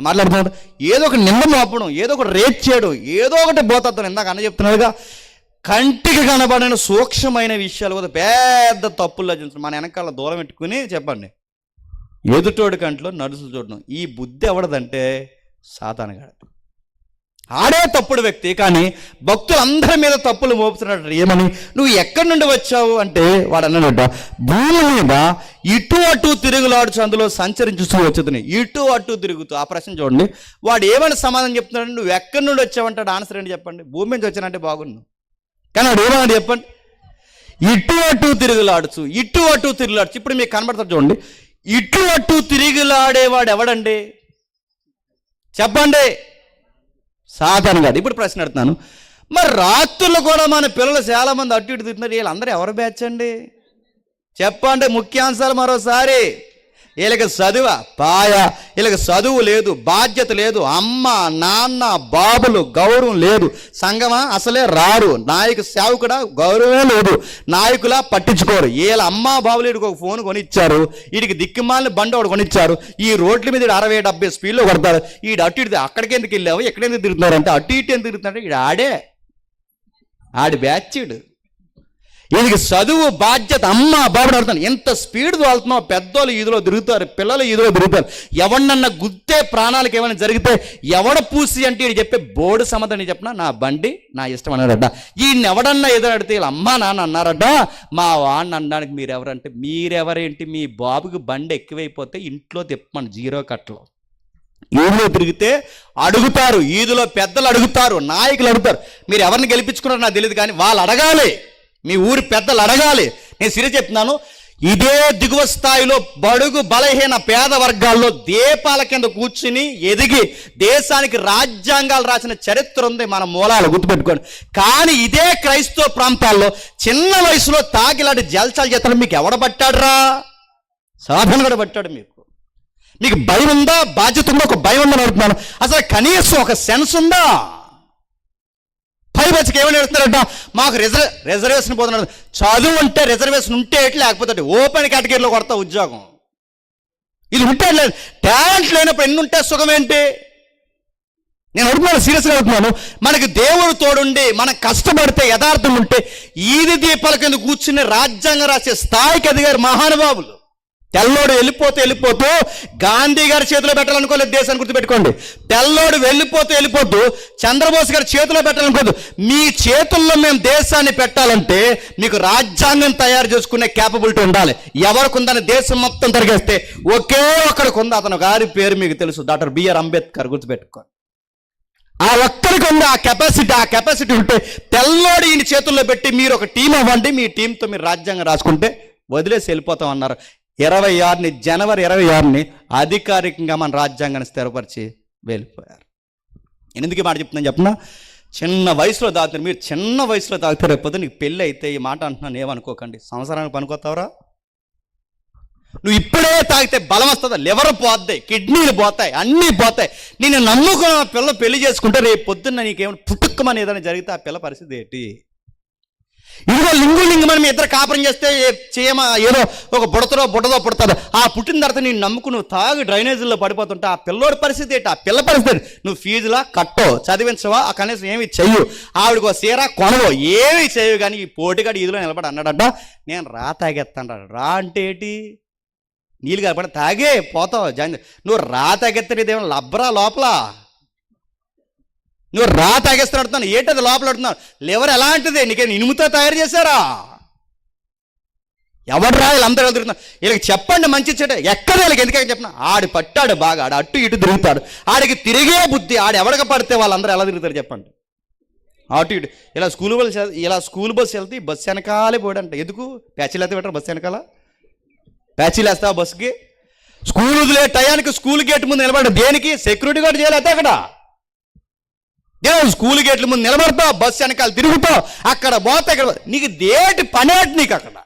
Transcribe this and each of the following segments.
మాట్లాడుతున్నాడు. ఏదో ఒక నింద మోపడం, ఏదో ఒకటి రేట్ చేయడం, ఏదో ఒకటి పోతాను. ఇందాక అన్న చెప్తున్నాడుగా, కంటికి కనబడిన సూక్ష్మమైన విషయాలు కూడా పెద్ద తప్పుల్లో చూస్తాం. మన వెనకాల దూరం పెట్టుకుని చెప్పండి, ఎదుటోడి కంట్లో నడుసులు చూడడం. ఈ బుద్ధి ఎవడదంటే సాతానుగాడు. ఆడే తప్పుడు వ్యక్తి, కానీ భక్తులందరి మీద తప్పులు మోపుతున్నాడు. ఏమని? నువ్వు ఎక్కడి నుండి వచ్చావు అంటే వాడు అన్నాడట, భూమి మీద ఇటు అటు తిరుగులాడుచు అందులో సంచరించుతూ వచ్చుతున్నాయి. ఇటు అటు తిరుగుతూ. ఆ ప్రశ్న చూడండి, వాడు ఏమైనా సమాధానం చెప్తున్నాడు? నువ్వు ఎక్కడి నుండి వచ్చావంటాడు. ఆన్సర్ ఏంటి చెప్పండి? భూమి నుంచి వచ్చానంటే బాగున్నావు, కానీ వాడు ఏమన్నాడు చెప్పండి? ఇటు అటు తిరుగులాడుచు, ఇటు అటు తిరుగులాడుచు. ఇప్పుడు మీకు కనబడతాడు చూడండి, ఇటు అటు తిరుగులాడేవాడు ఎవడండి చెప్పండి? సాధారణ కాదు. ఇప్పుడు ప్రశ్న అడుగుతున్నాను, మరి రాత్రులు కూడా మన పిల్లలు చాలామంది అటు ఇటు తిరుగుతున్నారు. వీళ్ళందరూ ఎవరు బ్యాచ్ అండి చెప్పండి? ముఖ్యాంశాలు మరోసారి. వీళ్ళకి చదువు పాయ, వీళ్ళకి చదువు లేదు, బాధ్యత లేదు, అమ్మ నాన్న బాబులు గౌరవం లేదు, సంగమా అసలే రారు, నాయకు సేవకుడా గౌరవమే లేదు, నాయకులా పట్టించుకోరు. వీళ్ళ అమ్మ బాబులు వీడికి ఒక ఫోన్ కొనిచ్చారు, వీడికి దిక్కుమాలని బండి ఒకటి కొనిచ్చారు, ఈ రోడ్ల మీద 60-70 స్పీడ్లో కొడతారు. వీడు అటు ఇటు అక్కడికి ఎందుకు వెళ్ళావు, ఎక్కడెందుకు తిరుగుతున్నారు అంటే అటు ఇటు ఎందుకు తిరుగుతున్నాడు? వీడు ఆడి బ్యాచ్. వీడికి చదువు బాధ్యత అమ్మ బాబుడు అడుగుతాను. ఎంత స్పీడ్ తోలుతున్నావు? పెద్దోళ్ళు ఈదులో తిరుగుతారు, పిల్లలు ఈదులో తిరుగుతారు. ఎవడన్నా గుద్దే ప్రాణాలకు ఏమైనా జరిగితే ఎవడ పూసి అంటే వీడు చెప్పే బోర్డు సమాధానం చెప్పినా నా బండి నా ఇష్టం అన్నారట. ఈయన ఎవడన్నా ఎదురడితే వీళ్ళ అమ్మ నాన్న అన్నారట, మా వాడిని అనడానికి మీరెవరంటే, మీరెవరేంటి? మీ బాబుకి బండి ఎక్కువైపోతే ఇంట్లో తిప్పమని 0 కట్టలో. ఈదులో తిరిగితే అడుగుతారు, ఈదులో పెద్దలు అడుగుతారు, నాయకులు అడుగుతారు. మీరు ఎవరిని గెలిపించుకున్నారో నాకు తెలియదు, కానీ వాళ్ళు అడగాలి, మీ ఊరి పెద్దలు అడగాలి. నేను సిరి చెప్తున్నాను, ఇదే దిగువ స్థాయిలో బడుగు బలహీన పేద వర్గాల్లో దీపాల కింద కూర్చుని ఎదిగి దేశానికి రాజ్యాంగాలు రాసిన చరిత్ర ఉంది మన మూలాలు, గుర్తుపెట్టుకోండి. కానీ ఇదే క్రైస్తవ ప్రాంతాల్లో చిన్న వయసులో తాగిలాంటి జల్చాలు చేస్తాడు. మీకు ఎవడ పట్టాడురా? సాధన కూడా పట్టాడు. మీకు భయం ఉందా? బాధ్యత ఉందా? ఒక భయం ఉందని అడుగుతున్నాను. అసలు కనీసం ఒక సెన్స్ ఉందా? పై బచ్చికి ఏమని అడుగుతున్నారంట, మాకు రిజర్వేషన్ పోతున్నాడు. చదువు ఉంటే రిజర్వేషన్ ఉంటే ఎట్లా, లేకపోతే ఓపెన్ కేటగిరీలో కొడతా ఉద్యోగం. ఇది ఉంటే లేదు. టాలెంట్ లేనప్పుడు ఎన్ని ఉంటే సుఖం ఏంటి? నేను అడుగుతున్నాను, సీరియస్గా అడుగుతున్నాను. మనకి దేవుడు తోడుండి మనం కష్టపడితే యథార్థం ఉంటే ఈది దీపాల కింద కూర్చుని రాజ్యాంగం రాసే స్థాయికి ఎదిగారు మహానుభావులు. తెల్లోడు వెళ్ళిపోతూ గాంధీ గారి చేతిలో పెట్టాలనుకోలేదు దేశాన్ని, గుర్తుపెట్టుకోండి. తెల్లోడు వెళ్ళిపోతూ చంద్రబోస్ గారి చేతిలో పెట్టాలనుకోదు. మీ చేతుల్లో మేము దేశాన్ని పెట్టాలంటే మీకు రాజ్యాంగం తయారు చేసుకునే క్యాపబిలిటీ ఉండాలి. ఎవరికి ఉందని దేశం మొత్తం తిరిగేస్తే ఒకే ఒక్కడికి ఉంది. అతను గారి పేరు మీకు తెలుసు, డాక్టర్ బిఆర్ అంబేద్కర్. గుర్తుపెట్టుకోండి. ఆ ఒక్కరికి ఉంది ఆ కెపాసిటీ ఉంటే తెల్లోడు ఈయన చేతుల్లో పెట్టి మీరు ఒక టీం అవ్వండి, మీ టీంతో మీరు రాజ్యాంగం రాసుకుంటే వదిలేసి వెళ్ళిపోతాం అన్నారు. జనవరి 26 అధికారికంగా మన రాజ్యాంగాన్ని స్థిరపరిచి వెళ్ళిపోయారు. నేను ఎందుకు మాట చెప్తున్నాను చెప్పిన, చిన్న వయసులో తాగుతారు. మీరు చిన్న వయసులో తాగుతారు, రేపు నీకు పెళ్ళి అయితే ఈ మాట అంటున్నాను ఏమనుకోకండి. సంవత్సరానికి పనుకోతావరా? నువ్వు ఇప్పుడే తాగితే బలం వస్తుందా? లివర్ పోతాయి, కిడ్నీలు పోతాయి, అన్నీ పోతాయి. నేను నమ్ముకున్న పిల్ల పెళ్లి చేసుకుంటే రేపు పొద్దున్న నీకేమైనా పుట్టుక్కమని ఏదైనా జరిగితే ఆ పిల్ల పరిస్థితి ఏంటి? ఇదిగో లింగులింగమని మీ ఇద్దరు కాపురం చేస్తే చేయమా ఏదో ఒక బుడతలో పుడతారు. ఆ పుట్టిన తర్వాత నేను నమ్ముకు నువ్వు తాగి డ్రైనేజీల్లో పడిపోతుంటే ఆ పిల్లోడి పరిస్థితి ఏంటి? ఆ పిల్ల పరిస్థితి నువ్వు ఫీజులా కట్టో, చదివించవా, ఆ కనీసం ఏమి చెయ్యు, ఆవిడకో సీరా కొనవో, ఏమి చేయవు. కానీ ఈ పోటీగాడు ఈదులో నిలబడి అన్నాడట, నేను తాగేస్తాను. రా అంటే ఏంటి? నీళ్ళు కలపడి తాగే పోతావు. నువ్వు తాగెత్తే ఇదేమో లబ్బరా లోపల? నువ్వు తాగేస్తాను ఏంటది లోపల అడుగుతున్నావు? లివర్ ఎలాంటిది? నీకేం ఇనుముతో తయారు చేశారా? ఎవడు రా వీళ్ళందరూ తిరుగుతున్నారు? వీళ్ళకి చెప్పండి మంచి చెడ్డ ఎక్కడ వీళ్ళకి ఎందుకని చెప్పిన. ఆడు పట్టాడు బాగా, ఆడు అటు ఇటు తిరుగుతాడు, ఆడికి తిరిగే బుద్ధి. ఆడు ఎవడక పడితే వాళ్ళందరూ ఎలా తిరుగుతారు చెప్పండి? అటు ఇటు. ఇలా స్కూల్ బస్సు వెళ్తే బస్సు వెనకాలే పోయాడంట. ఎందుకు? ప్యాచీలు అయితే పెట్టారు బస్సు వెనకాల. ప్యాచీలు వేస్తావా బస్సుకి? స్కూల్ వదిలే టయానికి స్కూల్ గేట్ ముందు నిలబడ్డా దేనికి? సెక్యూరిటీ గార్డు చేయాలి అయితే అక్కడ. స్కూల్ గేట్ల ముందు నిలబడతావు, బస్సు వెనకాల తిరుగుతావు, అక్కడ పోతే ఇక్కడ. నీకు దేటి పనేటి? నీకు అక్కడ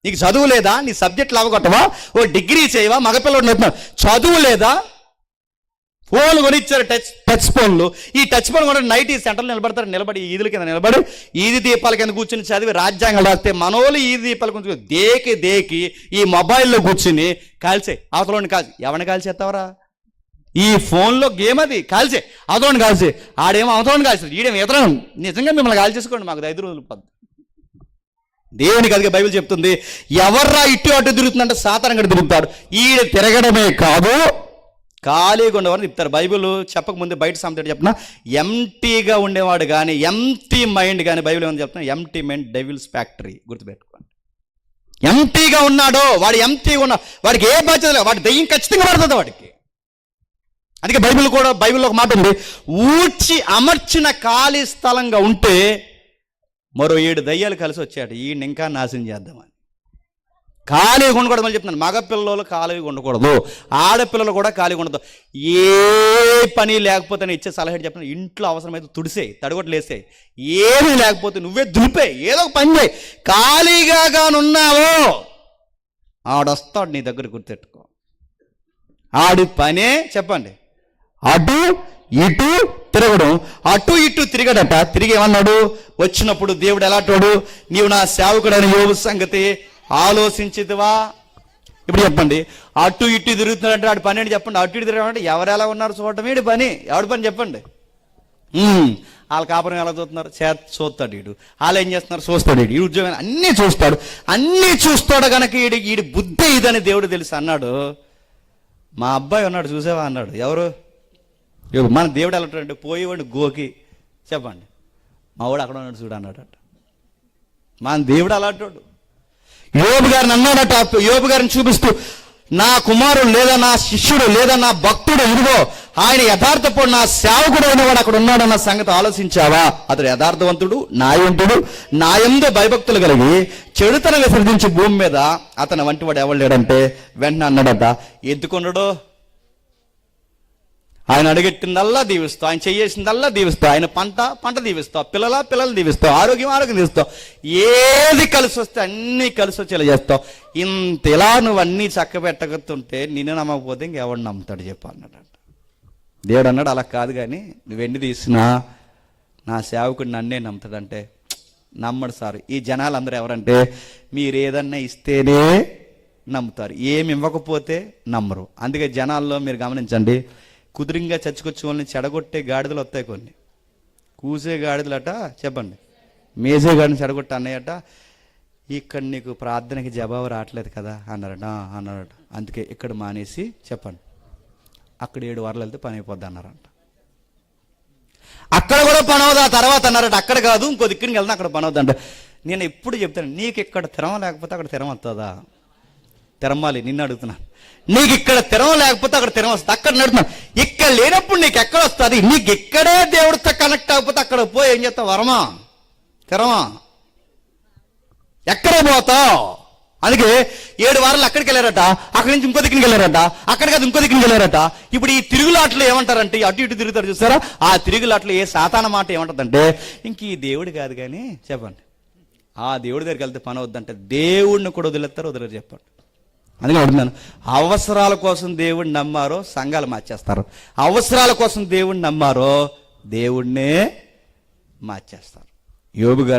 నీకు చదువు లేదా? నీ సబ్జెక్టులు అవగొట్టవా? ఓ డిగ్రీ చేయవా? మగపిల్లడు నడుతున్నాడు, చదువు లేదా? ఫోన్లు కొనిచ్చారు, టచ్ ఫోన్లు. ఈ టచ్ ఫోన్ కూడా నైట్ ఈ సెంటర్లో నిలబడి ఈదుల కింద నిలబడి ఈది దీపాల కింద కూర్చుని చదివి రాజ్యాంగం రాస్తే మనోళ్ళు ఈది దీపాల కూర్చొని దేకి ఈ మొబైల్లో కూర్చుని కాల్చే అవతలని కాల్చి. ఎవరిని కాల్చేస్తావరా? ఈ ఫోన్లో గేమ్ అది కాల్చే, అవతలని కాల్చే, ఆడేమో అవతలని కాల్చాడు, ఈడేమో ఎదరం. నిజంగా మిమ్మల్ని కాల్చేసుకోండి, మాకు 5 రోజులు పద్దు. దేవునికి అదిగా బైబిల్ చెప్తుంది, ఎవర్రా ఇటు అటు తిరుగుతుందంటే సాతాను గడు తిరుగుతాడు. ఈడ తిరగడమే కాదు, ఖాళీగా ఉండేవాడిని తిప్పుతారు. బైబిల్ చెప్పకముందే బయట సామెత చెప్పిన, ఎంటీగా ఉండేవాడు కానీ, ఎంటీ మైండ్ కానీ, బైబిల్ ఏమని చెప్తున్నా, ఎంటీ మైండ్ డెవిల్స్ ఫ్యాక్టరీ. గుర్తుపెట్టుకోండి, ఎంటీగా ఉన్నాడో వాడు ఎంటీగా ఉన్నాడు, వాడికి ఏ బాధ్యత లేదు, వాడి దెయ్యం ఖచ్చితంగా పడుతుంది వాడికి. అందుకే బైబిల్లో ఒక మాట ఉంది, ఊడ్చి అమర్చిన ఖాళీ స్థలంగా ఉంటే మరో 7 దయ్యాలు కలిసి వచ్చాడు, ఈయన ఇంకా నాశనం చేద్దామని. ఖాళీగా ఉండకూడదు అని చెప్తున్నాను. మగపిల్లలు ఖాళీగా ఉండకూడదు, ఆడపిల్లలు కూడా ఖాళీగా ఉండదు. ఏ పని లేకపోతే నేను ఇచ్చే సలహా చెప్పిన, ఇంట్లో అవసరమైతే తుడిసేయి, తడగొట్లు వేసేయి, ఏమీ లేకపోతే నువ్వే దులిపేయి, ఏదో ఒక పని చేయి. ఖాళీగా ఉన్నావో ఆడొస్తాడు నీ దగ్గర, గుర్తెట్టుకో. ఆడి పనే చెప్పండి, అటు ఇటు తిరగడం. అటు ఇటు తిరగడట. తిరిగి ఏమన్నాడు, వచ్చినప్పుడు దేవుడు ఎలాంటోడు, నీవు నా సేవకుడైన యోబు సంగతి ఆలోచించిదివా. ఇప్పుడు చెప్పండి, అటు ఇటు తిరుగుతున్నాడంటే ఆడి పని ఏంటి చెప్పండి. అటు ఇటు తిరగమంటే ఎవరు ఎలా ఉన్నారు చూడటం ఏంటి పని, ఎవడి పని చెప్పండి. వాళ్ళ కాపురం ఎలా చూస్తున్నారు, చూస్తాడు వీడు. వాళ్ళు ఏం చేస్తున్నారు చూస్తాడు వీడు. ఈ ఉద్యోగం అన్నీ చూస్తాడు, అన్నీ చూస్తాడు కనుక వీడి బుద్ధి ఇదని దేవుడు తెలుసు అన్నాడు. మా అబ్బాయి ఉన్నాడు చూసావా అన్నాడు. ఎవరు? మన దేవుడు ఎలా ఉంటాడంటే, పోయేవాడిని గోకి చెప్పండి, మా వాడు అక్కడ ఉన్నాడు చూడు అన్నాడట. మన దేవుడు అలాంటాడు. యోబు గారిని అన్నాడట, యోబు గారిని చూపిస్తూ, నా కుమారుడు లేదా నా శిష్యుడు లేదా నా భక్తుడు ఇదిగో ఆయన యథార్థపడు నా సేవకుడు అయినవాడు అక్కడ ఉన్నాడన్న సంగతి ఆలోచించావా? అతడు యథార్థవంతుడు, న్యాయవంతుడు, న్యాయంతో భయభక్తులు కలిగి చెడుతనం విసర్జించి భూమి మీద అతని వంటి వాడు ఎవరు లేడంటే వెంటనే అన్నాడట, ఎందుకున్నాడు? ఆయన అడిగెట్టిందల్లా దీవిస్తావు, ఆయన చేసిందల్లా దీవిస్తావు, ఆయన పంట దీవిస్తావు, పిల్లలు దీవిస్తావు, ఆరోగ్యం దీవిస్తావు, ఏది కలిసి వస్తే అన్నీ కలిసి వచ్చేలా చేస్తావు. ఇంతలా నువ్వు అన్నీ చక్క పెట్టగతుంటే నిన్ను నమ్మకపోతే ఇంకెవడు నమ్ముతాడు చెప్పు అన్నాడు. దేవుడు అన్నాడు, అలా కాదు కానీ నువ్వెన్ని తీసినా నా సేవకుడు నన్నే నమ్ముతాడంటే నమ్మడు సార్. ఈ జనాలు అందరూ ఎవరంటే, మీరు ఏదన్నా ఇస్తేనే నమ్ముతారు, ఏమి ఇవ్వకపోతే నమ్మరు. అందుకే జనాల్లో మీరు గమనించండి, కుదురింగా చచ్చుకొచ్చి వాళ్ళని చెడగొట్టే గాడిదలు వస్తాయి కొన్ని, కూసే గాడిదలట చెప్పండి, మేసే గాడిని చెడగొట్టే అన్నయ్యట, ఇక్కడ నీకు ప్రార్థనకి జవాబు రావట్లేదు కదా అన్నారట. అందుకే ఇక్కడ మానేసి చెప్పండి, అక్కడ 7 వారాలు వెళ్తే పని అయిపోద్ది అన్నారంట. అక్కడ కూడా పని అవుదా తర్వాత అన్నారట. అక్కడ కాదు, ఇంకో దిక్కునికి వెళ్తే అక్కడ పని అవుద్దంట. నేను ఎప్పుడు చెప్తాను, నీకు ఇక్కడ తెరం లేకపోతే అక్కడ తెరం వస్తుందా? తెరమాలి, నిన్ను అడుగుతున్నాను. నీకు ఇక్కడ తెరం లేకపోతే అక్కడ తెరం వస్తుంది. అక్కడ నడుతున్నాను, ఇక్కడ లేనప్పుడు నీకు ఎక్కడ వస్తుంది? నీకు ఇక్కడే దేవుడితో కనెక్ట్ అవ్వకపోతే అక్కడ పోయి ఏం చేస్తావు? వరమా తెరమా ఎక్కడ పోతావు? అందుకే 7 వారాలు అక్కడికి వెళ్ళారట, అక్కడి నుంచి ఇంకో దిక్కునికి వెళ్ళారట, అక్కడ కాదు ఇంకో దిక్కునికి వెళ్ళారట. ఇప్పుడు ఈ తిరుగులాట్లు ఏమంటారంటే, అటు ఇటు తిరుగుతారు చూస్తారా, ఆ తిరుగులాట్లు ఏ సాతాన మాట ఏమంటుందంటే, ఇంక ఈ దేవుడు కాదు కానీ చెప్పండి, ఆ దేవుడి దగ్గరికి వెళ్తే పని అవుద్దంటే దేవుడిని కూడా వదిలేరు చెప్పండి. అందుకే అడుగుతున్నాను, అవసరాల కోసం దేవుడిని నమ్మారో సంఘాలు మార్చేస్తారు, అవసరాల కోసం దేవుడిని నమ్మారో దేవుడినే మార్చేస్తారు. యోబు గారు